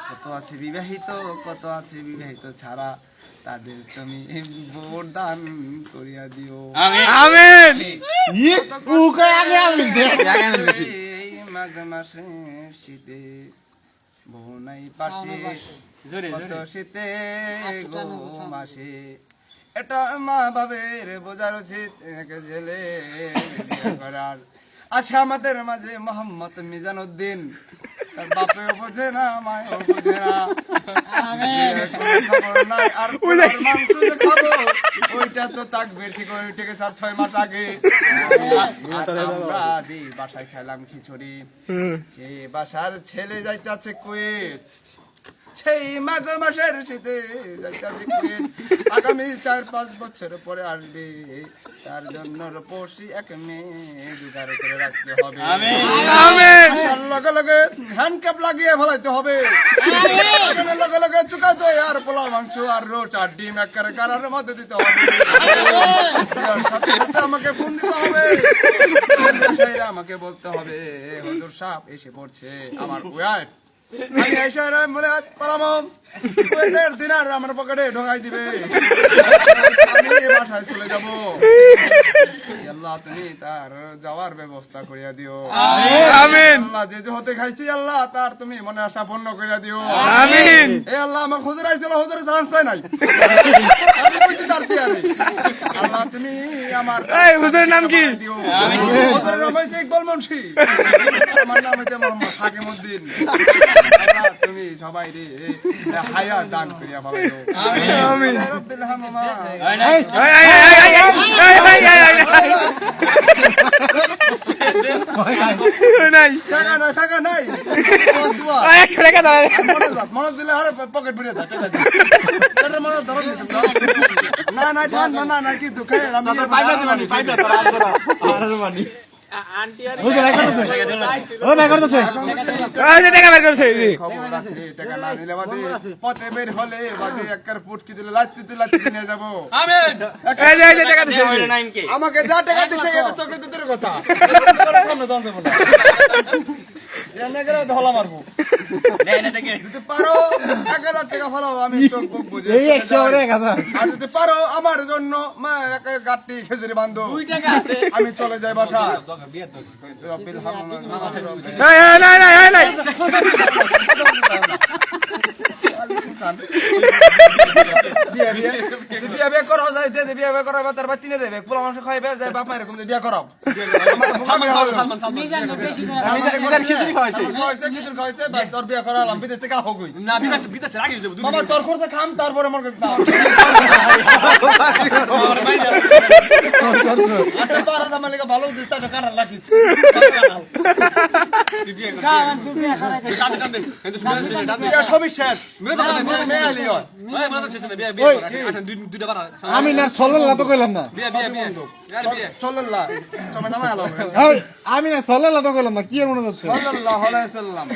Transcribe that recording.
কত আছে বিবাহিত, কত আছে বিবাহিত ছাড়া, তাদের তুমি ভোট দান করিয়া দিও। আমিন। এই মাঘ মাসে শীতে বউ নাই পাশে, কত শীতে গো মাসে, এটা মা বাবের বোঝার উচিত জেলে বিয়ে করার। আছে আমাদের মাঝে মোহাম্মদ মিজান উদ্দিন, তার বাপেও বোঝে না মায়েও বোঝে না, খবর নাই। আর মাংস যে খাবো ওইটা তো তাকবে ঠিক ওই থেকে 4-6 মাস আগে। আর আমরা যে বাসায় খেলাম খিচুড়ি, সেই বাসার ছেলে যাইতেছে কুয়েত, সেই মাঘ মাসের শীতে যাইতেছে কুয়েত, আগামী 4-5 বছর পরে আসবে, তার জন্য রূপসী এক মেয়ে জোগাড় করে রাখতে হবে। আসার লগে লগে হ্যান্ডক্যাপ লাগিয়ে ফেলাইতে হবে, লগে লগে চুকা দই আর পোলাও মাংস আর রোট আর ডিম একেবারে গাড়ার মধ্যে দিতে হবে। সাথে সাথে আমাকে ফোন দিতে হবে, আমাকে বলতে হবে হুজুর সাহেব এসে পড়ছে আমার ওয়াইফ। আমি এসে মনে পারাম দিনার আমার পকেটে ঢোকাই দিবে, আমি বাসায় চলে যাবো। আল্লাহ তুমি তার যাওয়ার ব্যবস্থা করিয়া দিও। আমিন। আল্লাহ যে হতে খাইছি আল্লাহ তার তুমি মনে আশা পূর্ণ করিয়া দিও। আমিন। এ আল্লাহ আমার হুজুর আইছিল, হুজুর চান্স পাই নাই, আমি কইছি তার চেয়ারে। আল্লাহ তুমি আমার এই হুজুরের নাম কি? হুজুরের নাম হইছে ইকবাল মুন্সি, আমার নাম হইছে মোহাম্মদ হাকিমউদ্দিন। আল্লাহ তুমি সবাই রে হায়াত দান করিয়া ফেলাইও। আমিন। রব্বিল হামমা নাই টাকা নাই 100 টাকা দাও। মনে দিলে আর পকেট ভরে যায়। না না না না না কি দুঃখ আমি পাইবা দিবানি পাইবা তোর আর বড় আর মানি আন্টি আর ও না করতেছে ওই যে টাকা বের করছে জি খবর আছে, টাকা না নিলে বাদে পথে বের হলে বাদে একবার পুটকি দিলে লাত্তি নিয়ে যাব। আমিন। এই যে টাকা দিছে আমাকে যা টাকা দিছে এটা চক্র দুধের কথা, সামনে দাও বলে এনে গেলে ধলা মারবো। যদি পারো 1000 টাকা ফলাও, আমি চোখ বুক বুঝে এই 100 আর যদি পারো আমার জন্য একটা গাট্টি খেজুরি বান্ধো, 2 টাকা আছে, আমি চলে যাই বাসা। রব্বিল হামমা নাই নাই নাই নাই বিয়ে করাও যায়, যে বিয়ে করাবে তার বাতি নিয়ে যাবে, পোলা মাংস খাইবে যায়, বাপ মায়ের এরকম বিয়ে করাও। খিচুড়ি খাওয়াইছে বাস, তোর বিয়ে করালাম, বিদেশ থেকে হোক না, বিদেশে আগে যাবো বাবা, তোর খরচা খাম, তারপরে মনে করি ভালো কাটার লাগিস সবই শেষ। আমি না চল্লাল্লাহ তো কইলাম না, আমি না চল্লাল্লাহ তো কইলাম না, কি মনে হচ্ছে সাল্লাল্লাহু আলাইহি সাল্লাম।